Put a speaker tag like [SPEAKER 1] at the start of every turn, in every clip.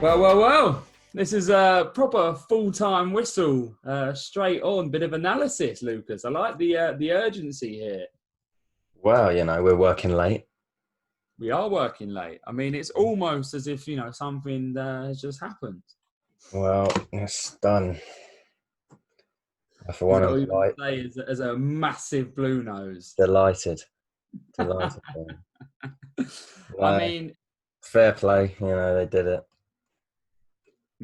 [SPEAKER 1] Well. This is a proper full-time whistle, straight on bit of analysis, Lucas. I like the urgency here.
[SPEAKER 2] Well, we're working late.
[SPEAKER 1] We are working late. I mean, it's almost as if something has just happened.
[SPEAKER 2] Well, it's done. For
[SPEAKER 1] Is
[SPEAKER 2] one,
[SPEAKER 1] that
[SPEAKER 2] I'm
[SPEAKER 1] all you want to say as a massive blue nose?
[SPEAKER 2] delighted. Delighted.
[SPEAKER 1] I
[SPEAKER 2] No,
[SPEAKER 1] mean,
[SPEAKER 2] fair play. They did it.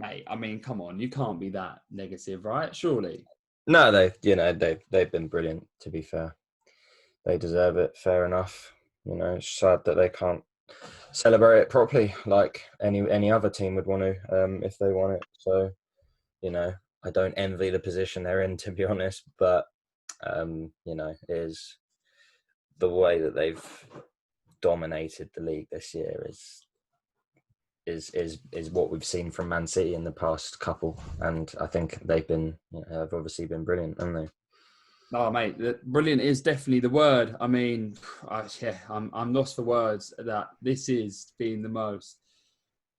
[SPEAKER 1] mate. I mean, come on, you can't be that negative, right? Surely.
[SPEAKER 2] No, they've been brilliant. To be fair, they deserve it. Fair enough. It's sad that they can't celebrate it properly like any other team would want to if they want it. So, I don't envy the position they're in, to be honest. But is the way that they've dominated the league this year is what we've seen from Man City in the past couple, and I think have obviously been brilliant, haven't they?
[SPEAKER 1] Oh, mate, brilliant is definitely the word. I mean, I'm lost for words that this is being the most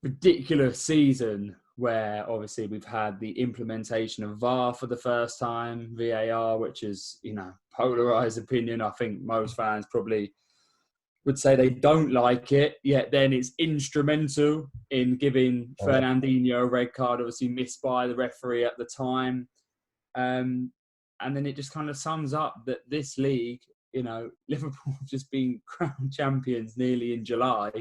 [SPEAKER 1] ridiculous season where obviously we've had the implementation of VAR for the first time, VAR, which is, polarised opinion. I think most fans probably would say they don't like it, yet then it's instrumental in giving Fernandinho a red card, obviously missed by the referee at the time. And then it just kind of sums up that this league, Liverpool have just been crowned champions nearly in July.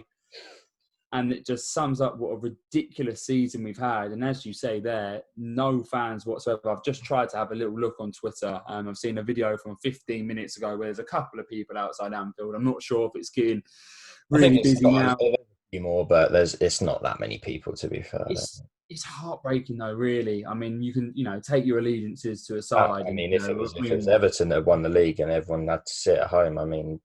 [SPEAKER 1] And it just sums up what a ridiculous season we've had. And as you say there, no fans whatsoever. I've just tried to have a little look on Twitter. I've seen a video from 15 minutes ago where there's a couple of people outside Anfield. I'm not sure if it's getting really busy now.
[SPEAKER 2] A few more, but it's not that many people, to be fair.
[SPEAKER 1] It's heartbreaking though, really. I mean, you can, take your allegiances to a side.
[SPEAKER 2] I mean, if it was Everton that won the league and everyone had to sit at home, I mean,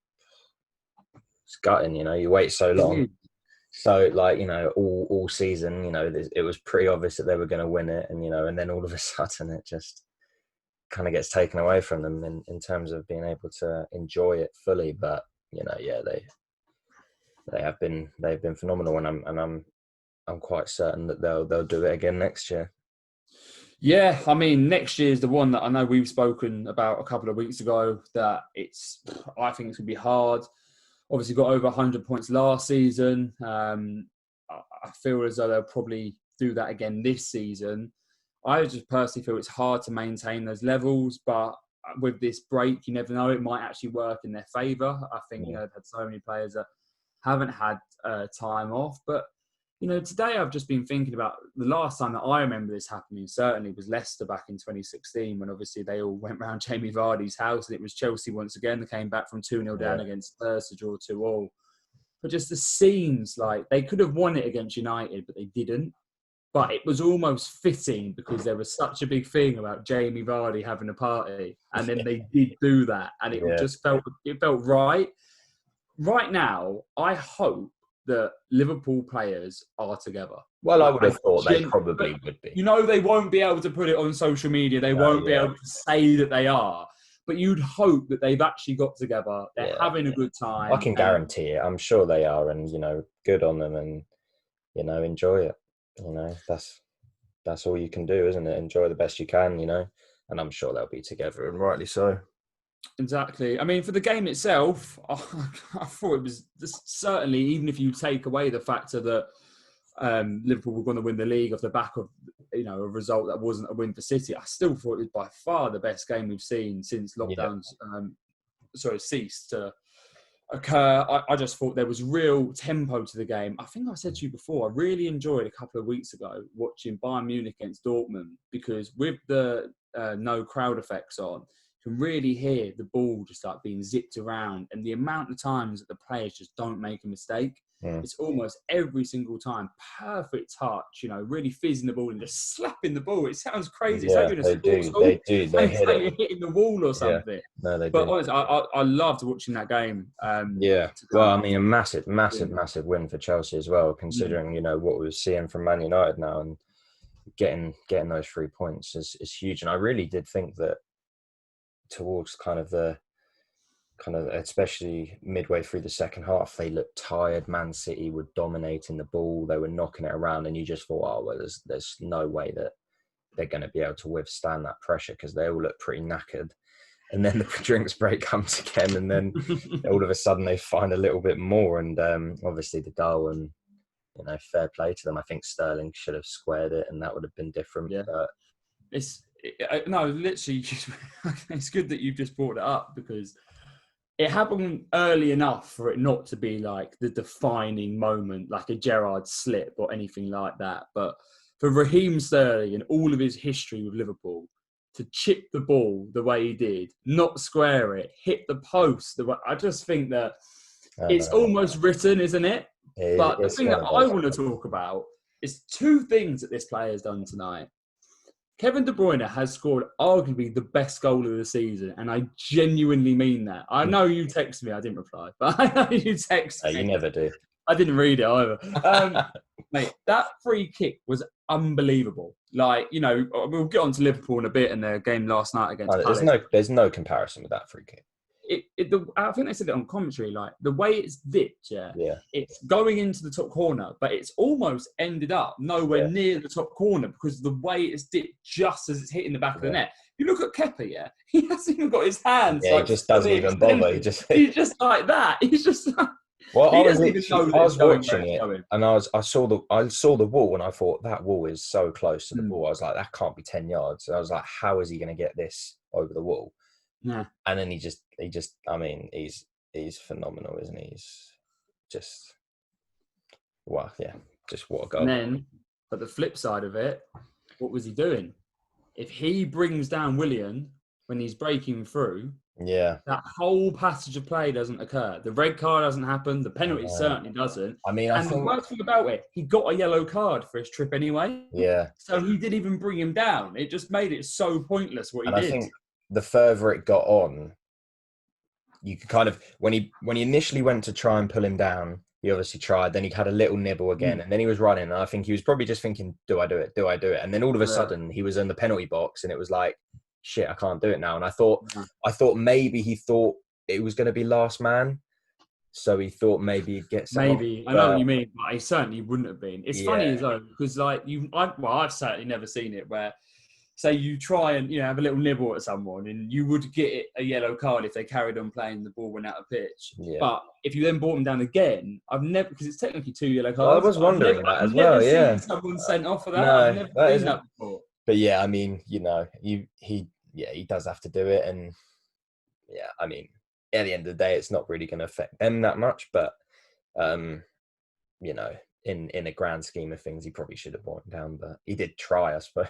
[SPEAKER 2] it's gutting. You wait so long. So, all season, it was pretty obvious that they were going to win it, and then all of a sudden it just kind of gets taken away from them in terms of being able to enjoy it fully. But they've been phenomenal, and I'm quite certain that they'll do it again next year.
[SPEAKER 1] Yeah, I mean, next year is the one that I know we've spoken about a couple of weeks ago. That I think it's going to be hard. Obviously, got over 100 points last season. I feel as though they'll probably do that again this season. I just personally feel it's hard to maintain those levels, but with this break, you never know. It might actually work in their favour. I think they've had so many players that haven't had time off, but today I've just been thinking about the last time that I remember this happening, certainly was Leicester back in 2016 when obviously they all went round Jamie Vardy's house, and it was Chelsea once again. They came back from 2-0 down against Spurs to draw 2-2. But just the scenes, like they could have won it against United, but they didn't. But it was almost fitting because there was such a big thing about Jamie Vardy having a party, and then they did do that, and it just felt right. Right now, I hope that Liverpool players are together.
[SPEAKER 2] Well, I would have thought they probably would be.
[SPEAKER 1] They won't be able to put it on social media. They won't be able to say that they are. But you'd hope that they've actually got together. They're having a good time.
[SPEAKER 2] I can guarantee it. I'm sure they are. And, good on them and, enjoy it. That's all you can do, isn't it? Enjoy the best you can, and I'm sure they'll be together, and rightly so.
[SPEAKER 1] Exactly. I mean, for the game itself, I thought it was certainly, even if you take away the factor that Liverpool were going to win the league off the back of a result that wasn't a win for City, I still thought it was by far the best game we've seen since lockdowns ceased to occur. I just thought there was real tempo to the game. I think I said to you before, I really enjoyed a couple of weeks ago watching Bayern Munich against Dortmund, because with the no crowd effects on, can really hear the ball just like being zipped around, and the amount of times that the players just don't make a mistake. It's almost every single time perfect touch, really fizzing the ball and just slapping the ball. It sounds crazy.
[SPEAKER 2] Yeah,
[SPEAKER 1] it's like
[SPEAKER 2] they do. They hit it.
[SPEAKER 1] You're hitting the wall or something.
[SPEAKER 2] Yeah. No, they
[SPEAKER 1] but
[SPEAKER 2] do.
[SPEAKER 1] Honestly, I loved watching that game.
[SPEAKER 2] Well, I mean, a massive win for Chelsea as well, considering what we were seeing from Man United now, and getting those 3 points is huge. And I really did think that towards kind of the kind of, especially midway through the second half, they looked tired. Man City were dominating the ball. They were knocking it around, and you just thought, oh, well, there's no way that they're going to be able to withstand that pressure because they all look pretty knackered. And then the drinks break comes again, and then all of a sudden they find a little bit more. And obviously the goal, and fair play to them. I think Sterling should have squared it, and that would have been different.
[SPEAKER 1] Yeah.
[SPEAKER 2] But
[SPEAKER 1] No, literally, it's good that you've just brought it up because it happened early enough for it not to be like the defining moment, like a Gerrard slip or anything like that. But for Raheem Sterling and all of his history with Liverpool, to chip the ball the way he did, not square it, hit the post, I just think that it's almost written, isn't it? But the thing that I want to talk about is two things that this player has done tonight. Kevin De Bruyne has scored arguably the best goal of the season, and I genuinely mean that. I know you texted me, I didn't reply, but I know you texted me.
[SPEAKER 2] You never do.
[SPEAKER 1] I didn't read it either. Mate, that free kick was unbelievable. Like, we'll get on to Liverpool in a bit and their game last night against Palace.
[SPEAKER 2] There's no comparison with that free kick.
[SPEAKER 1] I think they said it on commentary, like the way it's dipped, it's going into the top corner, but it's almost ended up nowhere near the top corner because the way it's dipped just as it's hitting the back of the net. You look at Kepa, he hasn't even got his hands.
[SPEAKER 2] Yeah, he just doesn't even bother.
[SPEAKER 1] He's just like that. He's just.
[SPEAKER 2] Well, I was watching it, and I saw the wall, and I thought that wall is so close to the ball. I was like, that can't be 10 yards. And I was like, how is he going to get this over the wall?
[SPEAKER 1] Yeah.
[SPEAKER 2] And then he just. I mean, he's phenomenal, isn't he? He's just. Well, yeah, just what a goal.
[SPEAKER 1] And then, but the flip side of it, what was he doing? If he brings down Willian when he's breaking through, that whole passage of play doesn't occur. The red card doesn't happen. The penalty certainly doesn't.
[SPEAKER 2] I mean,
[SPEAKER 1] the worst thing about it, he got a yellow card for his trip anyway.
[SPEAKER 2] Yeah.
[SPEAKER 1] So he didn't even bring him down. It just made it so pointless what he did.
[SPEAKER 2] I think the further it got on, you could kind of when he initially went to try and pull him down, he obviously tried. Then he had a little nibble again, and then he was running. And I think he was probably just thinking, "Do I do it? Do I do it?" And then all of a sudden, he was in the penalty box, and it was like, "Shit, I can't do it now." And I thought maybe he thought it was going to be last man, so he thought maybe he'd get some.
[SPEAKER 1] Maybe I know what you mean, but he certainly wouldn't have been. It's funny as though because I've certainly never seen it where. Say you try and have a little nibble at someone, and you would get a yellow card if they carried on playing the ball went out of pitch. Yeah. But if you then brought them down again, I've never because it's technically 2 yellow cards.
[SPEAKER 2] Well, I was wondering that as well. Yeah,
[SPEAKER 1] seen someone sent off for that.
[SPEAKER 2] No,
[SPEAKER 1] I've never seen that before.
[SPEAKER 2] But yeah, I mean, he does have to do it, and yeah, I mean, at the end of the day, it's not really going to affect them that much. But in a grand scheme of things, he probably should have brought him down, but he did try, I suppose.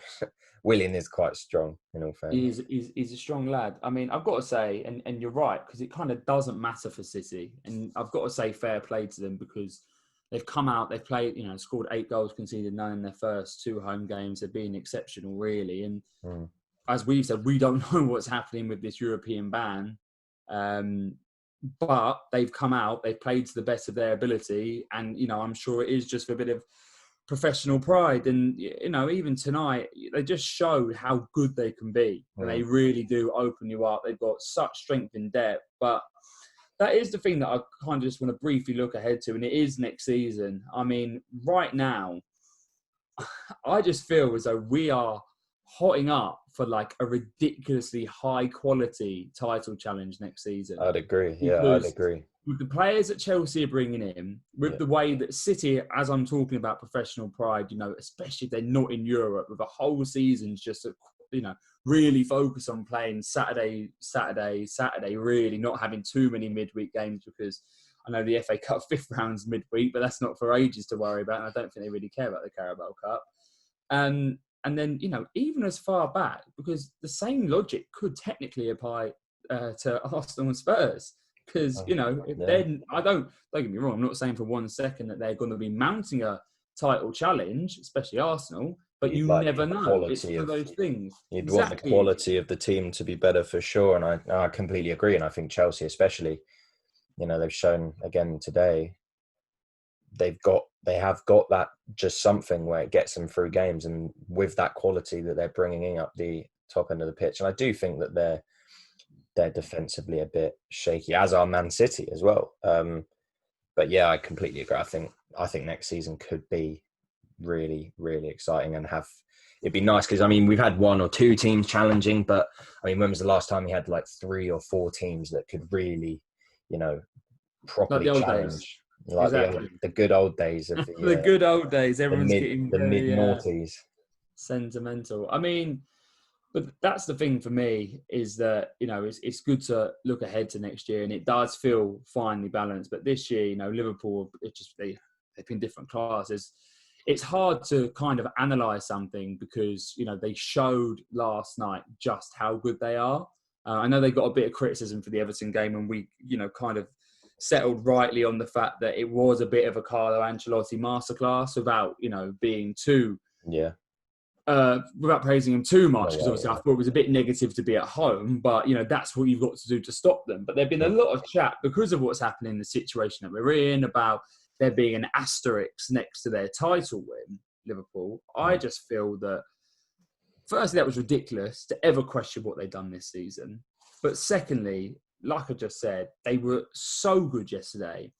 [SPEAKER 2] Willian is quite strong, in all fairness.
[SPEAKER 1] He's a strong lad. I mean, I've got to say, and you're right, because it kind of doesn't matter for City. And I've got to say fair play to them because they've come out, they've played, scored 8 goals, conceded none in their first 2 home games. They've been exceptional, really. And as we've said, we don't know what's happening with this European ban. But they've come out, they've played to the best of their ability. And, I'm sure it is just for a bit of professional pride. And, even tonight, they just showed how good they can be. And they really do open you up. They've got such strength in depth. But that is the thing that I kind of just want to briefly look ahead to. And it is next season. I mean, right now, I just feel as though we are hotting up for like a ridiculously high quality title challenge next season.
[SPEAKER 2] I'd agree. Yeah, I'd agree.
[SPEAKER 1] With the players that Chelsea are bringing in, with the way that City, as I'm talking about professional pride, especially if they're not in Europe, with a whole season's just, really focus on playing Saturday, really not having too many midweek games because I know the FA Cup 5th round's midweek, but that's not for ages to worry about. And I don't think they really care about the Carabao Cup. And then, even as far back, because the same logic could technically apply to Arsenal and Spurs. Because, don't get me wrong, I'm not saying for 1 second that they're going to be mounting a title challenge, especially Arsenal, but you never know. It's one of those things.
[SPEAKER 2] You'd want the quality of the team to be better for sure. And I completely agree. And I think Chelsea especially, they've shown again today, they have got that just something where it gets them through games, and with that quality that they're bringing in up the top end of the pitch. And I do think that they're defensively a bit shaky, as are Man City as well. But yeah, I completely agree. I think next season could be really, really exciting and it'd be nice because, I mean, we've had one or two teams challenging, but I mean, when was the last time we had like 3 or 4 teams that could really, you know,
[SPEAKER 1] Like
[SPEAKER 2] properly
[SPEAKER 1] the old days.
[SPEAKER 2] challenge? Like
[SPEAKER 1] Exactly.
[SPEAKER 2] the good old days of
[SPEAKER 1] The good old days. Everyone's getting
[SPEAKER 2] the mid
[SPEAKER 1] very
[SPEAKER 2] noughties.
[SPEAKER 1] sentimental. I mean, but that's the thing for me is that, you know, it's good to look ahead to next year, and it does feel finely balanced. But this year, you know, Liverpool, they've been different classes. It's hard to kind of analyse something because, you know, they showed last night just how good they are. I know they got a bit of criticism for the Everton game, and we, you know, kind of settled rightly on the fact that it was a bit of a Carlo Ancelotti masterclass without, you know, being too without praising him too much, because obviously I thought it was a bit negative to be at home, but, you know, that's what you've got to do to stop them. But there've been a lot of chat because of what's happening in the situation that we're in about there being an asterisk next to their title win, Liverpool. I just feel that, firstly, that was ridiculous to ever question what they've done this season. But secondly, like I just said, they were so good yesterday.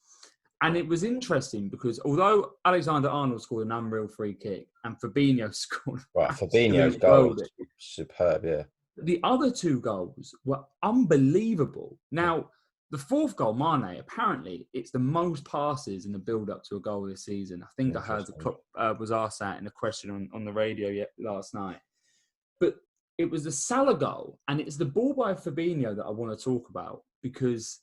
[SPEAKER 1] And it was interesting because although Alexander-Arnold scored an unreal free kick and Fabinho scored
[SPEAKER 2] Fabinho's goal was superb, yeah.
[SPEAKER 1] The other 2 goals were unbelievable. Now, the 4th goal, Mane, apparently it's the most passes in the build-up to a goal this season. I think I heard the clock was asked that in a question on the radio last night. But it was the Salah goal, and it's the ball by Fabinho that I want to talk about, because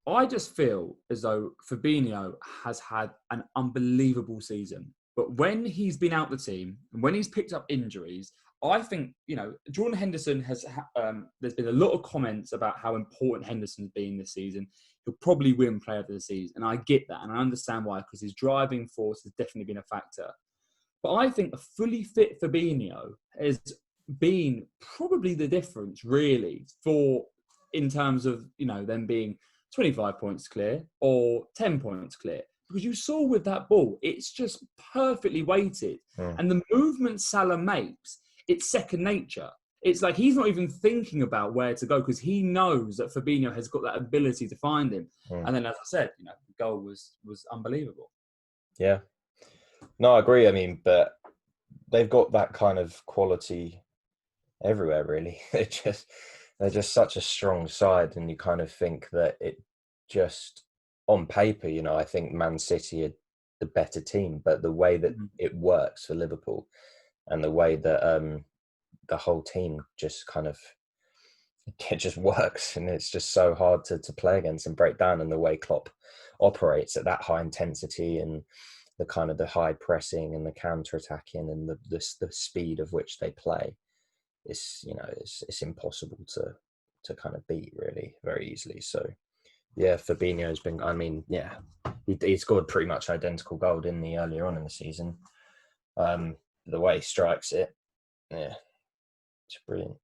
[SPEAKER 1] I just feel as though Fabinho has had an unbelievable season. But when he's been out the team and when he's picked up injuries, I think, you know, Jordan Henderson has, there's been a lot of comments about how important Henderson's been this season. He'll probably win Player of the Season. And I get that. And I understand why, because his driving force has definitely been a factor. But I think a fully fit Fabinho has been probably the difference, really, in terms of, you know, them being 25 points clear or 10 points clear. Because you saw with that ball, it's just perfectly weighted. And the movement Salah makes, it's second nature. It's like he's not even thinking about where to go because he knows that Fabinho has got that ability to find him. And then, as I said, you know, the goal was unbelievable.
[SPEAKER 2] Yeah. No, I agree. I mean, but they've got that kind of quality everywhere, really. They're just such a strong side, and you kind of think that it just, on paper, you know, I think Man City are the better team, but the way that it works for Liverpool and the way that the whole team just kind of, it just works, and it's just so hard to play against and break down, and the way Klopp operates at that high intensity and the kind of the high pressing and the counter-attacking and the speed of which they play. It's, you know, it's impossible to kind of beat, really, very easily. So yeah, Fabinho's been, I mean, yeah, he scored pretty much identical goal, didn't he, earlier on in the season. The way he strikes it, yeah, it's brilliant.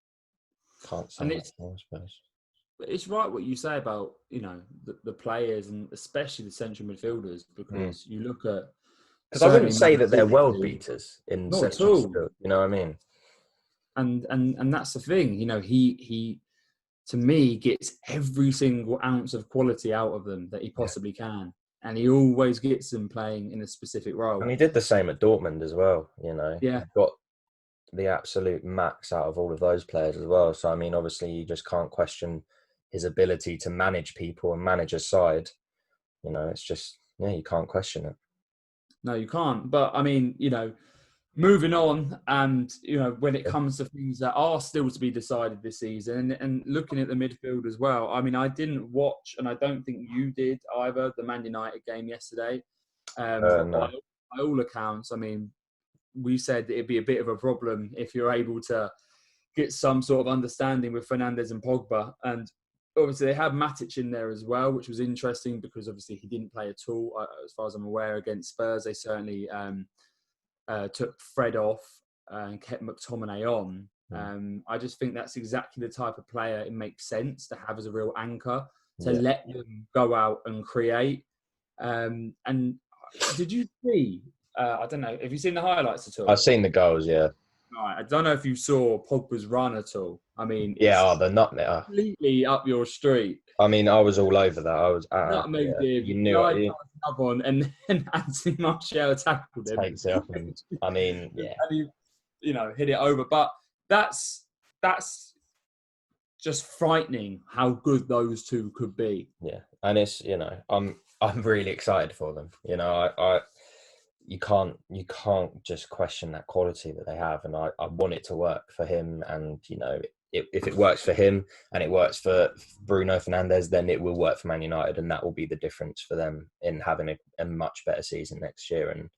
[SPEAKER 2] Can't say much more, I suppose.
[SPEAKER 1] It's right what you say about, you know, the players and especially the central midfielders, because you look at,
[SPEAKER 2] because I wouldn't say that they're world beaters in central midfield, you know what I mean?
[SPEAKER 1] And that's the thing, you know, he to me gets every single ounce of quality out of them that he possibly can, and he always gets them playing in a specific role.
[SPEAKER 2] And he did the same at Dortmund as well, you know.
[SPEAKER 1] Yeah,
[SPEAKER 2] he got the absolute max out of all of those players as well. So I mean, obviously, you just can't question his ability to manage people and manage a side. You know, it's just, yeah, you can't question it.
[SPEAKER 1] No, you can't. But I mean, you know, moving on, and, you know, when it comes to things that are still to be decided this season, and looking at the midfield as well, I mean, I didn't watch, and I don't think you did either, the Man United game yesterday.
[SPEAKER 2] No.
[SPEAKER 1] By all accounts, I mean, we said that it'd be a bit of a problem if you're able to get some sort of understanding with Fernandes and Pogba. And obviously they had Matic in there as well, which was interesting because obviously he didn't play at all, as far as I'm aware, against Spurs. They certainly took Fred off and kept McTominay on. I just think that's exactly the type of player it makes sense to have as a real anchor, to let them go out and create. And did you see, I don't know, have you seen the highlights at all?
[SPEAKER 2] I've seen the goals, yeah.
[SPEAKER 1] Right, I don't know if you saw Pogba's run at all. I mean,
[SPEAKER 2] Yeah,
[SPEAKER 1] it's
[SPEAKER 2] the nutmeg.
[SPEAKER 1] completely up your street.
[SPEAKER 2] I mean, I was all over that. I was,
[SPEAKER 1] Nutmeg
[SPEAKER 2] yeah,
[SPEAKER 1] did,
[SPEAKER 2] you knew
[SPEAKER 1] live
[SPEAKER 2] it.
[SPEAKER 1] up on, and then Anthony Martial tackled him.
[SPEAKER 2] Takes it up, and I mean,
[SPEAKER 1] And
[SPEAKER 2] yeah,
[SPEAKER 1] he, hit it over. But that's just frightening how good those two could be.
[SPEAKER 2] yeah, and it's I'm really excited for them. I you can't just question that quality that they have, and I want it to work for him. And if it works for him and it works for Bruno Fernandes, then it will work for Man United, and that will be the difference for them in having a much better season next year. And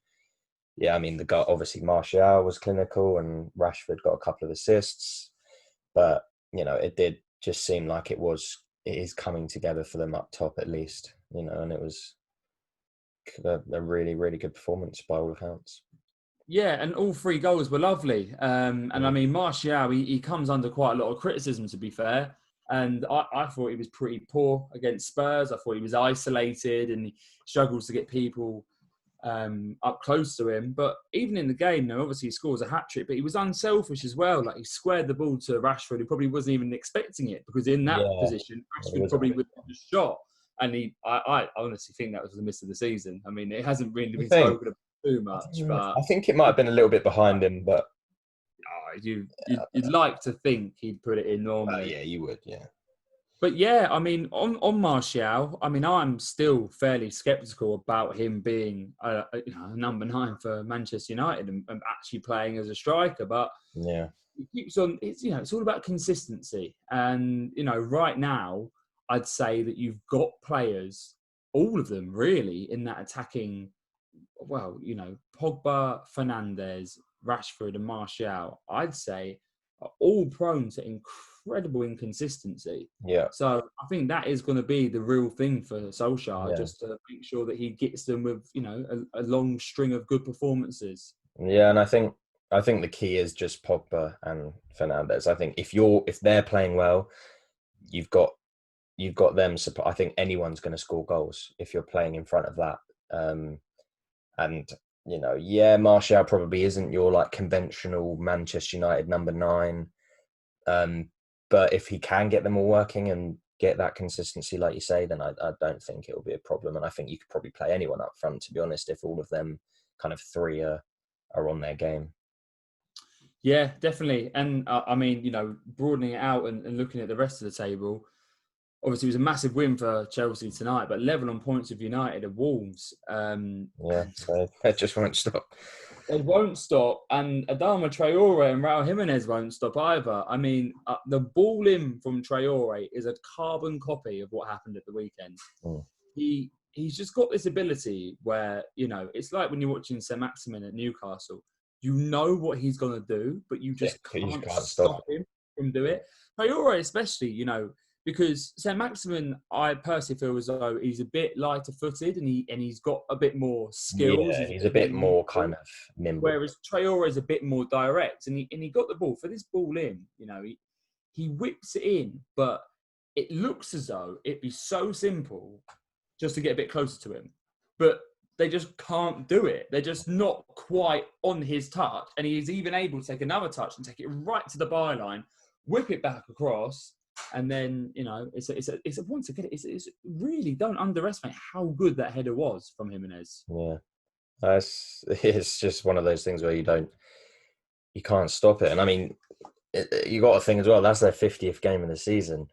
[SPEAKER 2] yeah, I mean, the guy, obviously Martial was clinical and Rashford got a couple of assists, but it did just seem like it is coming together for them up top at least, and it was a really, really good performance by all accounts.
[SPEAKER 1] Yeah, and all three goals were lovely. And I
[SPEAKER 2] Mm.
[SPEAKER 1] mean, Martial, he comes under quite a lot of criticism, to be fair. And I thought he was pretty poor against Spurs. I thought he was isolated and he struggles to get people up close to him. But even in the game, obviously he scores a hat-trick, but he was unselfish as well. Like, he squared the ball to Rashford, who probably wasn't even expecting it, because in that
[SPEAKER 2] Yeah,
[SPEAKER 1] position,
[SPEAKER 2] it
[SPEAKER 1] Rashford
[SPEAKER 2] was a
[SPEAKER 1] probably
[SPEAKER 2] bit.
[SPEAKER 1] would have just shot. And I honestly think that was the miss of the season. I mean, it hasn't really
[SPEAKER 2] I
[SPEAKER 1] been
[SPEAKER 2] think,
[SPEAKER 1] spoken about too much, but
[SPEAKER 2] I think it might have been a little bit behind him, but
[SPEAKER 1] you'd like to think he'd put it in normally.
[SPEAKER 2] yeah, you would, yeah.
[SPEAKER 1] But yeah, I mean, on Martial, I mean, I'm still fairly sceptical about him being a number 9 for Manchester United and actually playing as a striker. But
[SPEAKER 2] Yeah,
[SPEAKER 1] he keeps on. It's all about consistency. And right now, I'd say that you've got players, all of them really, in that attacking. Well, Pogba, Fernandes, Rashford, and Martial, I'd say, are all prone to incredible inconsistency.
[SPEAKER 2] yeah,
[SPEAKER 1] So I think that is going to be the real thing for Solskjaer,
[SPEAKER 2] yeah,
[SPEAKER 1] just to make sure that he gets them with, a long string of good performances.
[SPEAKER 2] yeah. And I think the key is just Pogba and Fernandez. I think if they're playing well, you've got them. I think anyone's going to score goals if you're playing in front of that. And yeah, Martial probably isn't your like conventional Manchester United number 9. But if he can get them all working and get that consistency, like you say, then I don't think it will be a problem. And I think you could probably play anyone up front, to be honest, if all of them kind of three are on their game.
[SPEAKER 1] Yeah, definitely. And I mean, broadening it out and looking at the rest of the table, obviously it was a massive win for Chelsea tonight, but level on points with United and Wolves.
[SPEAKER 2] Yeah, so that just won't stop.
[SPEAKER 1] They won't stop, and Adama Traore and Raul Jimenez won't stop either. I mean, the ball in from Traore is a carbon copy of what happened at the weekend.
[SPEAKER 2] Mm.
[SPEAKER 1] He's just got this ability where, it's like when you're watching St. Maximin at Newcastle. You know what he's going to do, but you
[SPEAKER 2] Yeah,
[SPEAKER 1] just
[SPEAKER 2] you just
[SPEAKER 1] can't
[SPEAKER 2] can't
[SPEAKER 1] stop
[SPEAKER 2] stop.
[SPEAKER 1] him from doing it. Traore especially, because St. Maximin, I personally feel as though he's a bit lighter footed and he's got a bit more skills.
[SPEAKER 2] Yeah, he's a bit more kind of nimble.
[SPEAKER 1] Whereas Traore is a bit more direct, and he got the ball for this ball in. He whips it in, but it looks as though it'd be so simple just to get a bit closer to him, but they just can't do it. They're just not quite on his touch, and he's even able to take another touch and take it right to the byline, whip it back across, and then it's a once again it's really, don't underestimate how good that header was from Jimenez.
[SPEAKER 2] Yeah, it's just one of those things where you can't stop it. And I mean, you got to think as well, that's their 50th game of the season,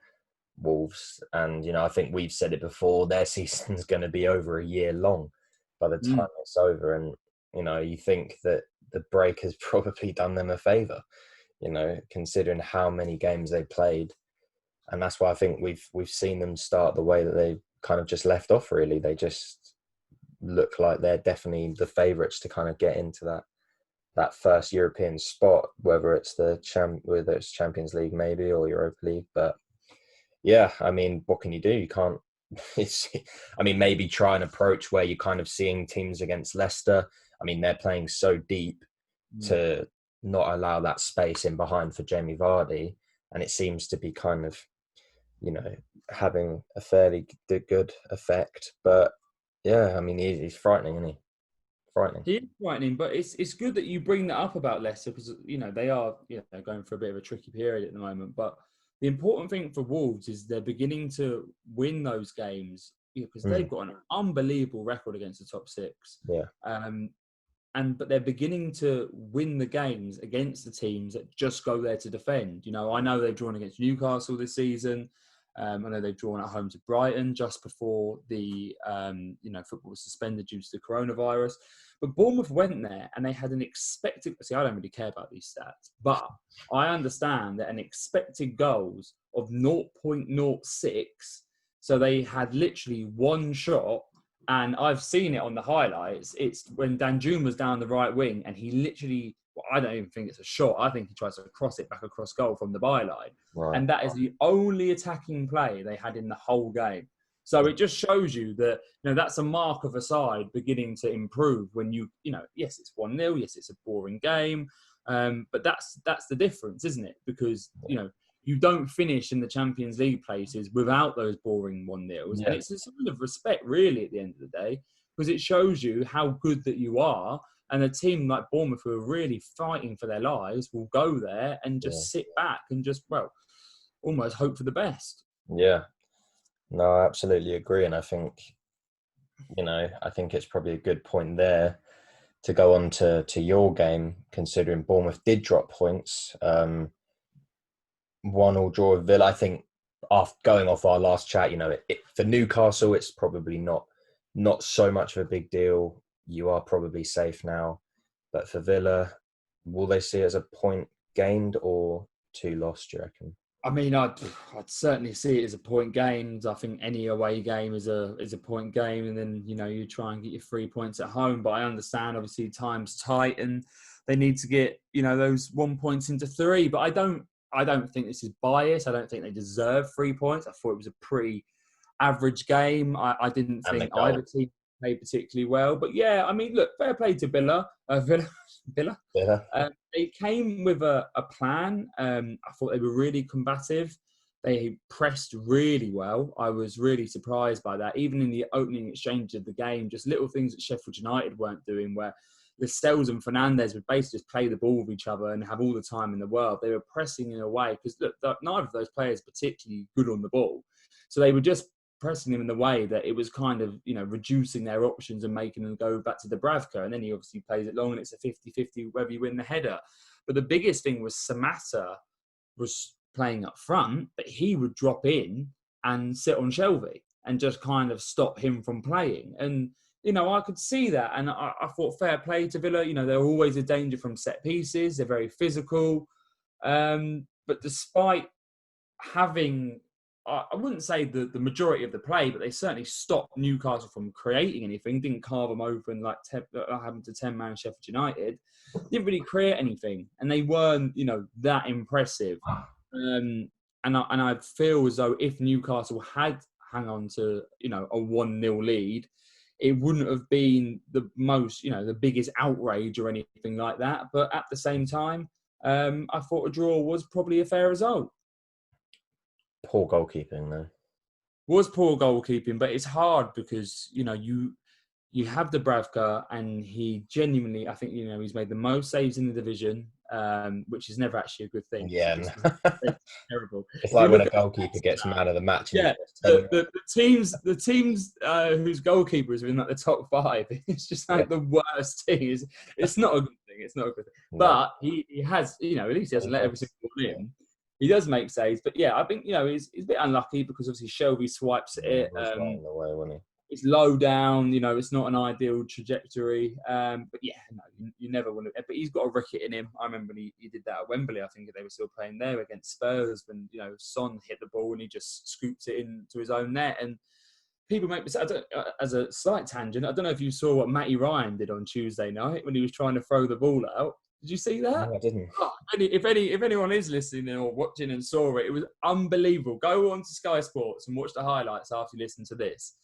[SPEAKER 2] Wolves. And, I think we've said it before, their season's going to be over a year long by the time it's over. And, you think that the break has probably done them a favour, considering how many games they played. And that's why I think we've seen them start the way that they kind of just left off, really. They just look like they're definitely the favourites to kind of get into that first European spot, whether it's Champions League maybe or Europa League. But yeah, I mean, what can you do? You can't. Maybe try an approach where you're kind of seeing teams against Leicester. I mean, they're playing so deep to not allow that space in behind for Jamie Vardy, and it seems to be kind of, having a fairly good effect. But yeah, I mean, he's frightening, isn't he? frightening.
[SPEAKER 1] He is frightening, but it's good that you bring that up about Leicester because they are going for a bit of a tricky period at the moment. But the important thing for Wolves is they're beginning to win those games because they've got an unbelievable record against the top six.
[SPEAKER 2] Yeah.
[SPEAKER 1] But they're beginning to win the games against the teams that just go there to defend. I know they've drawn against Newcastle this season. I know they've drawn at home to Brighton just before the football was suspended due to the coronavirus. But Bournemouth went there and they had an expected. See, I don't really care about these stats, but I understand that an expected goals of 0.06. So they had literally one shot. And I've seen it on the highlights. It's when Danjuma's down the right wing and he literally, I don't even think it's a shot. I think he tries to cross it back across goal from the byline.
[SPEAKER 2] Right.
[SPEAKER 1] And that is the only attacking play they had in the whole game. So it just shows you that, that's a mark of a side beginning to improve when yes, it's 1-0. Yes, it's a boring game. But that's the difference, isn't it? Because, you don't finish in the Champions League places without those boring 1-0s. Yeah. And it's a sign of respect, really, at the end of the day, because it shows you how good that you are. And a team like Bournemouth, who are really fighting for their lives, will go there and just sit back and just, almost hope for the best.
[SPEAKER 2] Yeah. No, I absolutely agree. And I think, I think it's probably a good point there to go on to your game, considering Bournemouth did drop points. 1-1 draw with Villa. I think after going off our last chat, for Newcastle, it's probably not so much of a big deal. You are probably safe now. But for Villa, will they see it as a point gained or 2 lost, do you reckon?
[SPEAKER 1] I mean, I'd certainly see it as a point gained. I think any away game is a point game, and then you try and get your 3 points at home. But I understand, obviously, time's tight, and they need to get those 1 points into 3. But I don't think this is biased. I don't think they deserve 3 points. I thought it was a pretty average game. I didn't think either team played particularly well. But yeah, I mean, look, fair play to Villa. Villa. They came with a plan. I thought they were really combative. They pressed really well. I was really surprised by that. Even in the opening exchange of the game, just little things that Sheffield United weren't doing, where Lascelles and Fernandes would basically just play the ball with each other and have all the time in the world. They were pressing in a way, because neither of those players are particularly good on the ball. So they were just pressing him in the way that it was kind of, reducing their options and making them go back to the Dubravka. And then he obviously plays it long and it's a 50-50 whether you win the header. But the biggest thing was Samatta was playing up front, but he would drop in and sit on Shelvey and just kind of stop him from playing. And I could see that, and I thought fair play to Villa. They're always a danger from set pieces. They're very physical. But despite having, I wouldn't say the majority of the play, but they certainly stopped Newcastle from creating anything, didn't carve them open like happened to 10-man Sheffield United. Didn't really create anything, and they weren't, that impressive. And I feel as though if Newcastle had hung on to, a 1-0 lead, it wouldn't have been the most, the biggest outrage or anything like that. But at the same time, I thought a draw was probably a fair result.
[SPEAKER 2] Poor goalkeeping, though.
[SPEAKER 1] Was poor goalkeeping, but it's hard because, you have Dubravka, and he genuinely, I think, he's made the most saves in the division, which is never actually a good thing.
[SPEAKER 2] Yeah.
[SPEAKER 1] It's terrible.
[SPEAKER 2] It's like when a goalkeeper gets man of the match.
[SPEAKER 1] Yeah, the teams whose goalkeepers are in like the top 5, it's just like the worst thing. It's not a good thing. It's not a good thing. No. But he has, at least he hasn't let every single one in. He does make saves, but yeah, I think he's a bit unlucky because obviously Shelby swipes at it.
[SPEAKER 2] Right in the way, wasn't he?
[SPEAKER 1] It's low down, it's not an ideal trajectory. But yeah, no, you never want to. But he's got a ricket in him. I remember he did that at Wembley. I think they were still playing there against Spurs when Son hit the ball and he just scooped it into his own net. And people make mistakes. As a slight tangent, I don't know if you saw what Matty Ryan did on Tuesday night when he was trying to throw the ball out. Did you see that?
[SPEAKER 2] No, I didn't.
[SPEAKER 1] Oh, if anyone is listening or watching and saw it, it was unbelievable. Go on to Sky Sports and watch the highlights after you listen to this.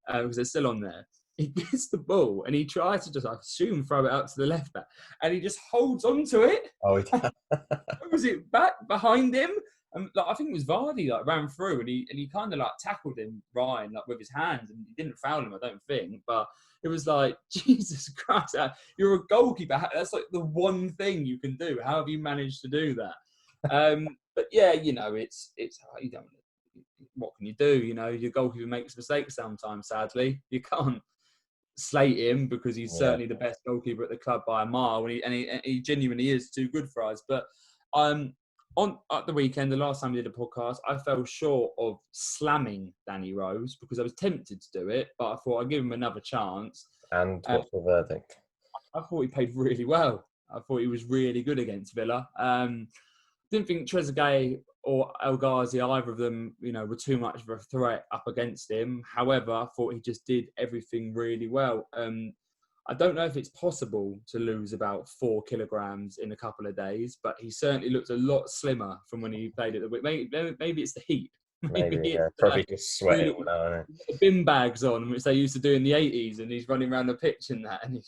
[SPEAKER 1] Because they're still on there. He gets the ball and he tries to just, I assume, throw it out to the left back. And he just holds on to it.
[SPEAKER 2] Oh, he
[SPEAKER 1] throws it back behind him. Like, I think it was Vardy like ran through and he kind of like tackled him, Ryan, like with his hands, and he didn't foul him, I don't think. But it was like, Jesus Christ, you're a goalkeeper. That's like the one thing you can do. How have you managed to do that? But yeah, it's you don't. What can you do? Your goalkeeper makes mistakes sometimes. Sadly, you can't slate him because he's
[SPEAKER 2] Yeah.
[SPEAKER 1] certainly the best goalkeeper at the club by a mile, and he genuinely is too good for us. But at the weekend, the last time we did a podcast, I fell short of slamming Danny Rose because I was tempted to do it, but I thought I'd give him another chance.
[SPEAKER 2] And what's the verdict?
[SPEAKER 1] I thought he played really well. I thought he was really good against Villa. Didn't think Trezeguet or El Ghazi, either of them, were too much of a threat up against him. However, I thought he just did everything really well. I don't know if it's possible to lose about 4 kilograms in a couple of days, but he certainly looked a lot slimmer from when he played at the week. Maybe it's the heat.
[SPEAKER 2] Maybe, yeah. Probably just sweating all now, isn't it?
[SPEAKER 1] Bin bags on, which they used to do in the 80s, and he's running around the pitch and that. And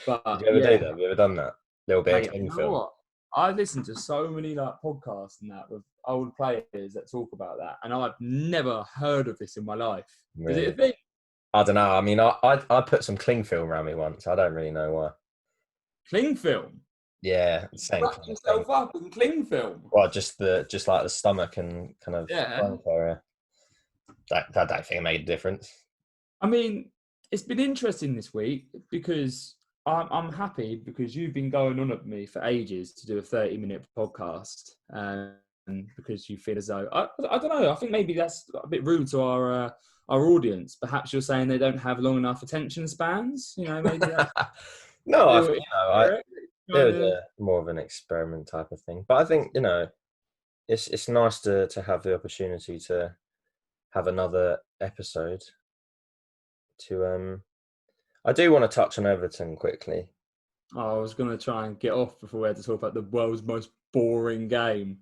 [SPEAKER 1] but
[SPEAKER 2] Did you ever do that? Have you ever done that? Little bit of cling film.
[SPEAKER 1] What? I listen to so many podcasts and that with old players that talk about that, and I've never heard of this in my life. Really? Is it a thing?
[SPEAKER 2] I don't know. I mean, I put some cling film around me once. I don't really know why.
[SPEAKER 1] Cling film?
[SPEAKER 2] Yeah, same.
[SPEAKER 1] Wrap yourself up in cling film.
[SPEAKER 2] Well, just like the stomach and kind of area. I don't think it made a difference.
[SPEAKER 1] I mean, it's been interesting this week because I'm happy because you've been going on at me for ages to do a 30-minute podcast, because you feel as though I don't know. I think maybe that's a bit rude to our audience. Perhaps you're saying they don't have long enough attention spans. Maybe.
[SPEAKER 2] No, I think, it was more of an experiment type of thing. But I think it's nice to have the opportunity to have another episode. I do want to touch on Everton quickly.
[SPEAKER 1] Oh, I was going to try and get off before we had to talk about the world's most boring game.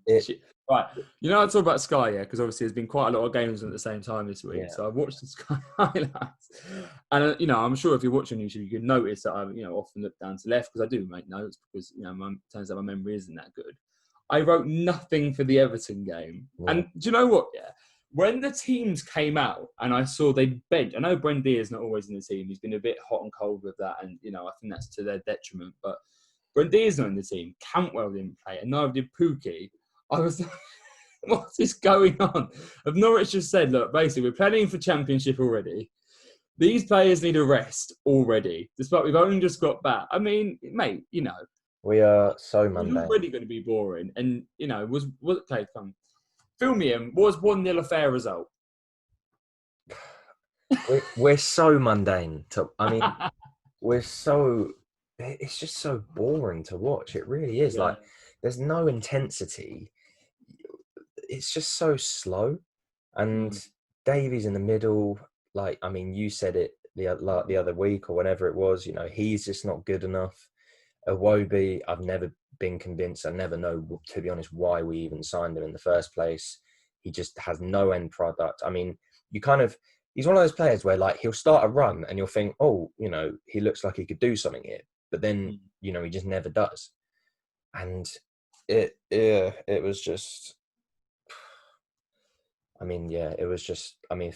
[SPEAKER 1] Right. I talk about Sky, yeah, because obviously there's been quite a lot of games at the same time this week. Yeah. So I've watched the Sky highlights. And, I'm sure if you're watching YouTube, you can notice that I, often look down to left because I do make notes because, it turns out my memory isn't that good. I wrote nothing for the Everton game. Yeah. And do you know what? Yeah. When the teams came out and I saw they benched, I know Brendy is not always in the team. He's been a bit hot and cold with that. And, I think that's to their detriment. But Brendy is not in the team. Cantwell didn't play. And neither did Pookie. I was like, what is going on? Have Norwich just said, look, basically, we're planning for Championship already. These players need a rest already, despite we've only just got back. I mean, mate,
[SPEAKER 2] we are so mundane.
[SPEAKER 1] It's already going to be boring. And, okay, come. Fill me in. Was 1-0 a fair result?
[SPEAKER 2] We're so mundane. It's just so boring to watch. It really is. Yeah. Like, there's no intensity. It's just so slow. And Davies in the middle, you said it the other week or whenever it was, he's just not good enough. Iwobi, I've never been convinced. I never know, to be honest, why we even signed him in the first place. He just has no end product. I mean, he's one of those players where he'll start a run and you'll think, oh, he looks like he could do something here. But then, he just never does. And it was just,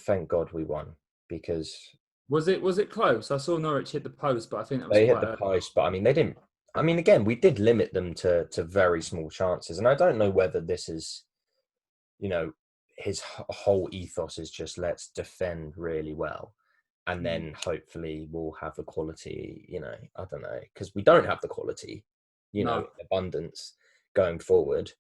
[SPEAKER 2] thank God we won because.
[SPEAKER 1] Was it close? I saw Norwich hit the post, but I think that was
[SPEAKER 2] they hit the post, but they didn't. Again, we did limit them to very small chances. And I don't know whether this is, his whole ethos is just let's defend really well. And then hopefully we'll have the quality, I don't know, because we don't have the quality, abundance going forward.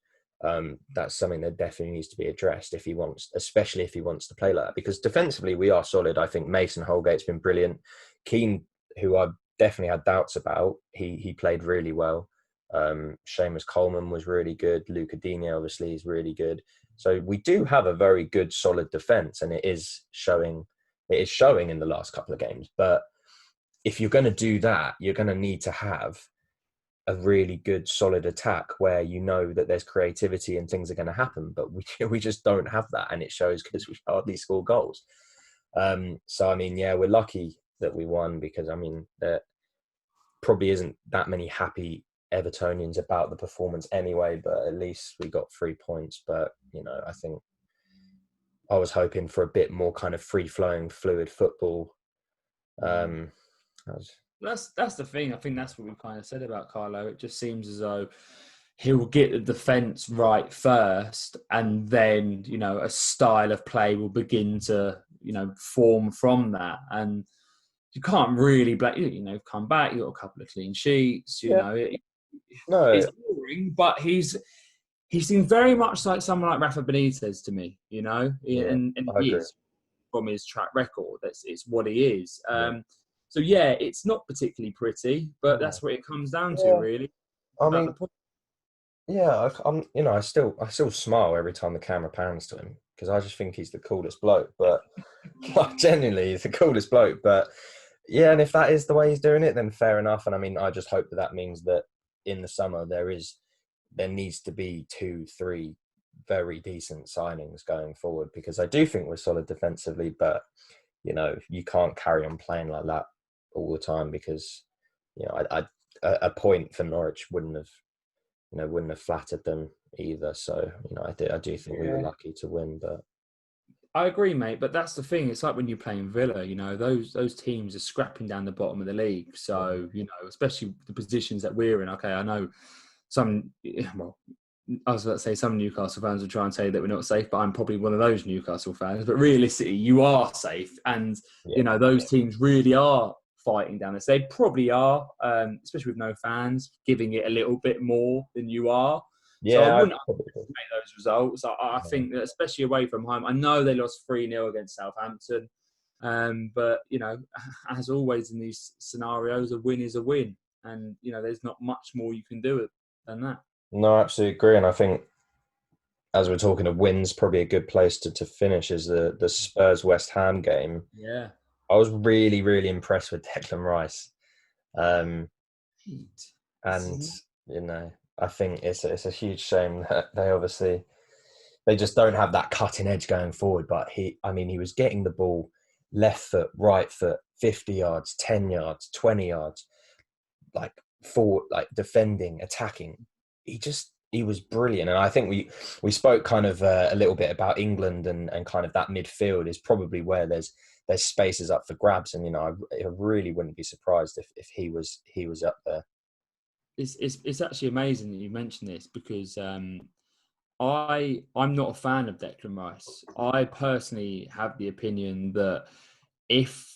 [SPEAKER 2] That's something that definitely needs to be addressed especially if he wants to play like that. Because defensively, we are solid. I think Mason Holgate's been brilliant. Keane, who I definitely had doubts about, he played really well. Seamus Coleman was really good. Luca Digne obviously is really good. So we do have a very good, solid defence, and it is showing in the last couple of games. But if you're going to do that, you're going to need to have a really good, solid attack where that there's creativity and things are going to happen. But we just don't have that, and it shows because we hardly score goals. We're lucky that we won because there probably isn't that many happy Evertonians about the performance anyway, but at least we got 3 points. But, I think I was hoping for a bit more kind of free-flowing, fluid football.
[SPEAKER 1] That's the thing. I think that's what we kind of said about Carlo. It just seems as though he'll get the defence right first, and then a style of play will begin to form from that. And you can't really come back. You got a couple of clean sheets.
[SPEAKER 2] No,
[SPEAKER 1] It's boring, but he seems very much like someone like Rafa Benitez to me. And
[SPEAKER 2] I
[SPEAKER 1] he
[SPEAKER 2] agree.
[SPEAKER 1] is, from his track record. It's what he is.
[SPEAKER 2] Yeah.
[SPEAKER 1] So yeah, it's not particularly pretty, but that's what it comes down to, really.
[SPEAKER 2] I mean, I still smile every time the camera pans to him because I just think he's the coolest bloke. But genuinely, he's the coolest bloke. But yeah, and if that is the way he's doing it, then fair enough. And I mean, I just hope that means that in the summer there needs to be 2-3 very decent signings going forward, because I do think we're solid defensively, but you can't carry on playing like that all the time, because a point for Norwich wouldn't have flattered them either. So I do think we were lucky to win. But
[SPEAKER 1] I agree, mate. But that's the thing. It's like when you're playing Villa. Those teams are scrapping down the bottom of the league. So especially the positions that we're in. Okay, I know some. Well, I was about to say some Newcastle fans will try and say that we're not safe, but I'm probably one of those Newcastle fans. But realistically, you are safe, and those teams really are fighting down this. They probably are, especially with no fans, giving it a little bit more than you are. So I wouldn't make those results. I think that, especially away from home, I know they lost 3-0 against Southampton, but as always in these scenarios, a win is a win, and there's not much more you can do than that.
[SPEAKER 2] No, I absolutely agree. And I think, as we're talking of wins, probably a good place to finish is the Spurs West Ham game.
[SPEAKER 1] Yeah.
[SPEAKER 2] I was really, really impressed with Declan Rice. And, I think it's a huge shame that they just don't have that cutting edge going forward. But he was getting the ball left foot, right foot, 50 yards, 10 yards, 20 yards, like forward, like defending, attacking. He was brilliant. And I think we spoke kind of a little bit about England and kind of that midfield is probably where there's spaces up for grabs. And, I really wouldn't be surprised if he was up there.
[SPEAKER 1] It's actually amazing that you mentioned this, because I'm not a fan of Declan Rice. I personally have the opinion that if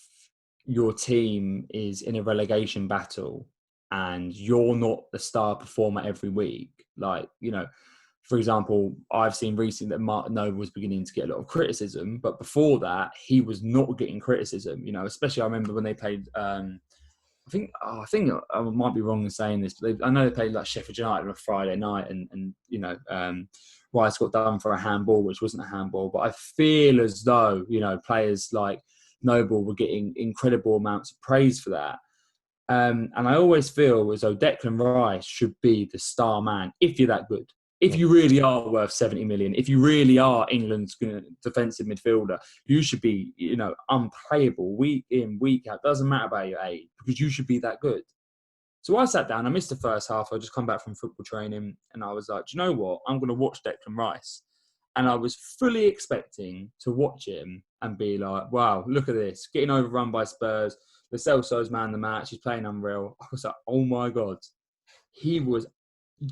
[SPEAKER 1] your team is in a relegation battle and you're not the star performer every week, for example, I've seen recently that Martin Noble was beginning to get a lot of criticism, but before that, he was not getting criticism. Especially I remember when they played. I think I might be wrong in saying this, but I know they played like Sheffield United on a Friday night, and Rice got done for a handball, which wasn't a handball. But I feel as though players like Noble were getting incredible amounts of praise for that. And I always feel as though Declan Rice should be the star man if you're that good. If you really are worth 70 million, if you really are England's defensive midfielder, you should be, unplayable week in, week out. Doesn't matter about your age, because you should be that good. So I sat down, I missed the first half. I just come back from football training, and I was like, do you know what? I'm going to watch Declan Rice. And I was fully expecting to watch him and be like, wow, look at this. Getting overrun by Spurs. Lo Celso's man of the match. He's playing unreal. I was like, oh my God. He was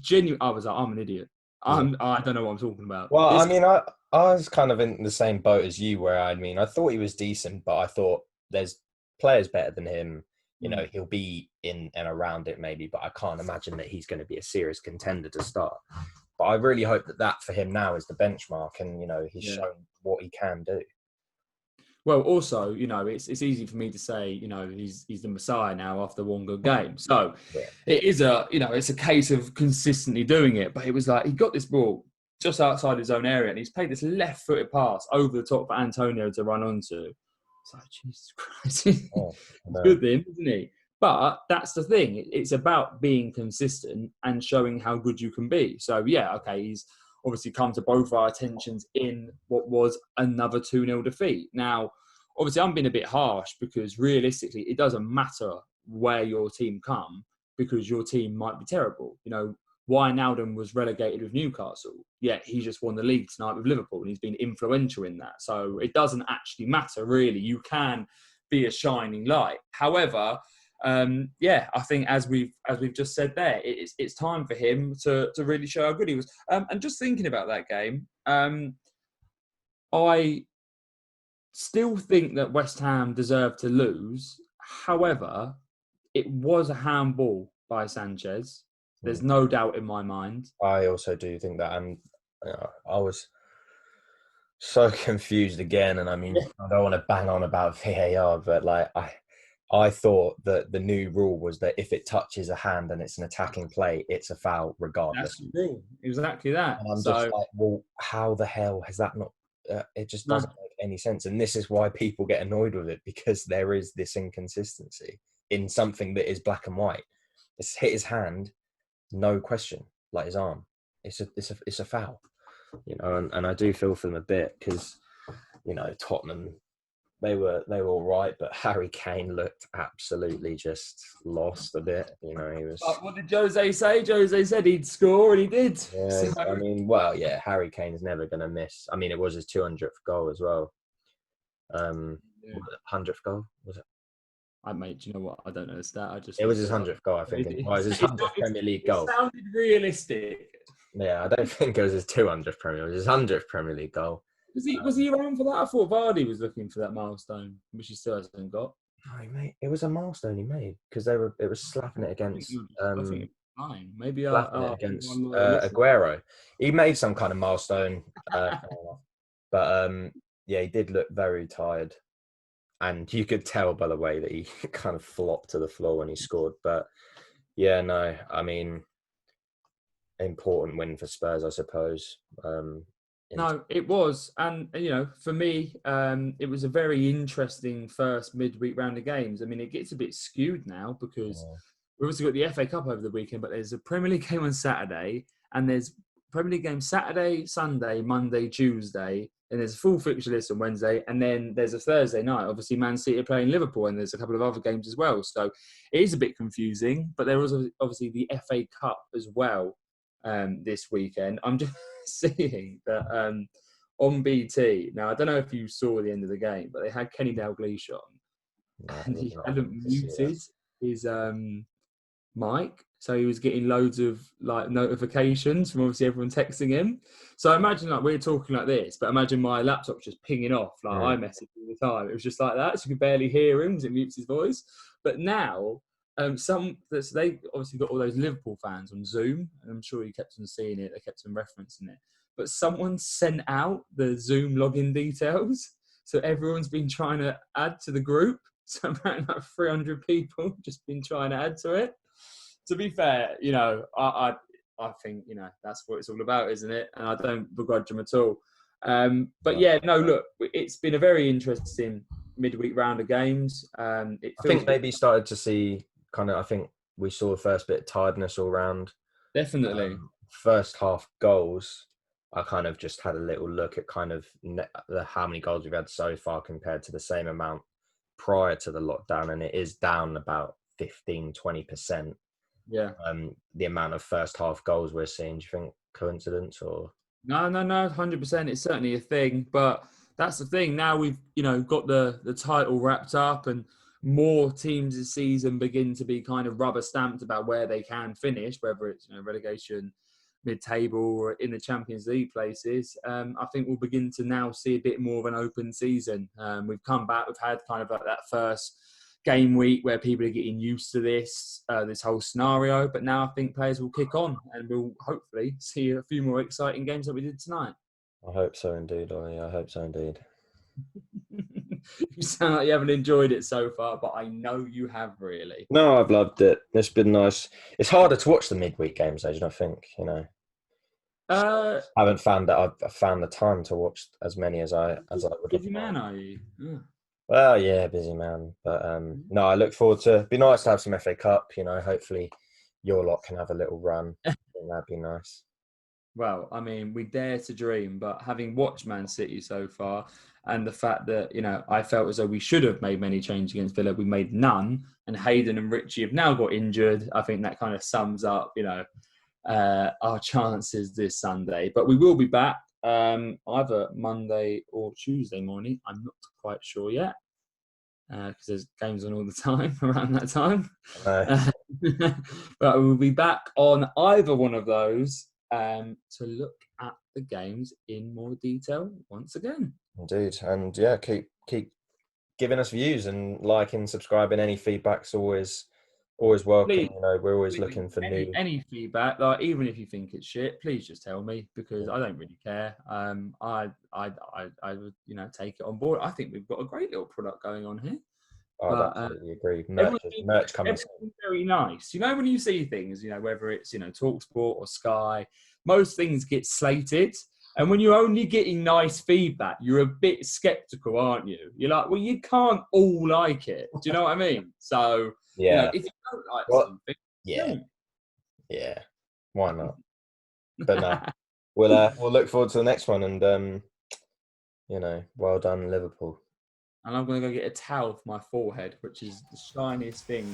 [SPEAKER 1] genuine. I was like, I'm an idiot. I don't know what I'm talking about.
[SPEAKER 2] Well, I was kind of in the same boat as you, where I thought he was decent, but I thought there's players better than him. He'll be in and around it maybe, but I can't imagine that he's going to be a serious contender to start. But I really hope that for him now is the benchmark, and he's shown what he can do.
[SPEAKER 1] Well, also, it's easy for me to say, he's the Messiah now after one good game. So it is it's a case of consistently doing it. But it was like he got this ball just outside his own area, and he's played this left-footed pass over the top for Antonio to run onto. It's like, Jesus Christ. He's good then, isn't he? But that's the thing. It's about being consistent and showing how good you can be. So, he's obviously come to both our attentions in what was another 2-0 defeat. Now, obviously, I'm being a bit harsh, because realistically, it doesn't matter where your team come. because your team might be terrible. You know, Wijnaldum was relegated with Newcastle, yet he just won the league tonight with Liverpool, and he's been influential in that. So it doesn't actually matter, really. You can be a shining light. However, I think as we've just said there, it's time for him to really show how good he was. And just thinking about that game, I still think that West Ham deserved to lose. However, it was a handball by Sanchez. There's no doubt in my mind.
[SPEAKER 2] I also do think that, and I was so confused again. And I mean, I don't want to bang on about VAR, but like I thought that the new rule was that if it touches a hand and it's an attacking play, it's a foul regardless.
[SPEAKER 1] That's the rule. Exactly that.
[SPEAKER 2] And I'm just like, well, how the hell has that not? It just doesn't make any sense. And this is why people get annoyed with it, because there is this inconsistency in something that is black and white. It's hit his hand, no question, like his arm. It's a foul, you know. And I do feel for them a bit because, you know, Tottenham, they were all right, but Harry Kane looked absolutely just lost a bit. You know, he was.
[SPEAKER 1] What did Jose say? Jose said he'd score, and he did.
[SPEAKER 2] Yeah, so, I mean, well, yeah, Harry Kane's never going to miss. I mean, it was his 200th goal as well. 100th goal, was it?
[SPEAKER 1] Mate, do you know what? I don't know the stat.
[SPEAKER 2] It was his 100th goal, I think. It was his 100th Premier League goal.
[SPEAKER 1] It sounded realistic.
[SPEAKER 2] Yeah, I don't think it was his 200th Premier League. It was his 100th Premier League goal.
[SPEAKER 1] Was he around for that? I thought Vardy was looking for that milestone, which he still hasn't got.
[SPEAKER 2] No, mate, it was a milestone he made because it was slapping it against.
[SPEAKER 1] I think fine. Maybe
[SPEAKER 2] against Aguero. He made some kind of milestone, but yeah, he did look very tired, and you could tell by the way that he kind of flopped to the floor when he scored. But yeah, no, I mean, important win for Spurs, I suppose.
[SPEAKER 1] No, it was. And, you know, for me, it was a very interesting first midweek round of games. I mean, it gets a bit skewed now because we've also got the FA Cup over the weekend, but there's a Premier League game on Saturday, and there's Premier League game Saturday, Sunday, Monday, Tuesday, and there's a full fixture list on Wednesday, and then there's a Thursday night. Obviously, Man City are playing Liverpool, and there's a couple of other games as well. So it is a bit confusing, but there was obviously the FA Cup as well this weekend. I'm just seeing that on BT. Now, I don't know if you saw the end of the game, but they had Kenny Dalglish on, and he hadn't muted his mic, so he was getting loads of like notifications from obviously everyone texting him. So imagine like we're talking like this, but imagine my laptop's just pinging off like iMessage all the time. It was just like that, so you could barely hear him because it mutes his voice. But now they obviously got all those Liverpool fans on Zoom, and I'm sure you kept on seeing it. They kept on referencing it. But someone sent out the Zoom login details, so everyone's been trying to add to the group. So around like 300 people just been trying to add to it. To be fair, you know, I think, you know, that's what it's all about, isn't it? And I don't begrudge them at all. But yeah, no, look, it's been a very interesting midweek round of games. I
[SPEAKER 2] think maybe started to see I think we saw the first bit of tiredness all round.
[SPEAKER 1] Definitely.
[SPEAKER 2] First half goals, I kind of just had a little look at kind of how many goals we've had so far compared to the same amount prior to the lockdown, and it is down about 15-20%.
[SPEAKER 1] Yeah.
[SPEAKER 2] The amount of first half goals we're seeing. Do you think coincidence or?
[SPEAKER 1] No, 100%. It's certainly a thing, but that's the thing. Now we've, you know, got the title wrapped up, and more teams this season begin to be kind of rubber stamped about where they can finish, whether it's, you know, relegation, mid-table, or in the Champions League places. I think we'll begin to now see a bit more of an open season. We've come back. We've had kind of like that first game week where people are getting used to this whole scenario. But now I think players will kick on, and we'll hopefully see a few more exciting games that we did tonight.
[SPEAKER 2] I hope so indeed, Ollie. I hope so indeed.
[SPEAKER 1] You sound like you haven't enjoyed it so far, but I know you have, really.
[SPEAKER 2] No, I've loved it. It's been nice. It's harder to watch the midweek games, I think, you know. I haven't found that I've found the time to watch as many as I would.
[SPEAKER 1] Busy man, are you? Yeah.
[SPEAKER 2] Well, yeah, busy man. But no, I look forward to. It'd be nice to have some FA Cup. You know, hopefully your lot can have a little run. I think that'd be nice.
[SPEAKER 1] Well, I mean, we dare to dream, but having watched Man City so far, and the fact that I felt as though we should have made many changes against Villa, we made none, and Hayden and Richie have now got injured. I think that kind of sums up, our chances this Sunday. But we will be back either Monday or Tuesday morning. I'm not quite sure yet because there's games on all the time around that time. But we'll be back on either one of those to look at the games in more detail once again.
[SPEAKER 2] Indeed, and yeah, keep giving us views and liking, subscribing. Any feedback's always welcome.
[SPEAKER 1] Please,
[SPEAKER 2] we're always looking for
[SPEAKER 1] any feedback. Like, even if you think it's shit, please just tell me, because I don't really care. I would take it on board. I think we've got a great little product going on here.
[SPEAKER 2] I'd absolutely agree. Merch coming soon.
[SPEAKER 1] Very nice. When you see things, whether it's TalkSport or Sky, most things get slated. And when you're only getting nice feedback, you're a bit skeptical, aren't you? You're like, well, you can't all like it. Do you know what I mean? So,
[SPEAKER 2] yeah,
[SPEAKER 1] if you don't like something,
[SPEAKER 2] yeah, why not? But no, we'll look forward to the next one, and well done, Liverpool.
[SPEAKER 1] And I'm going to go get a towel for my forehead, which is the shiniest thing.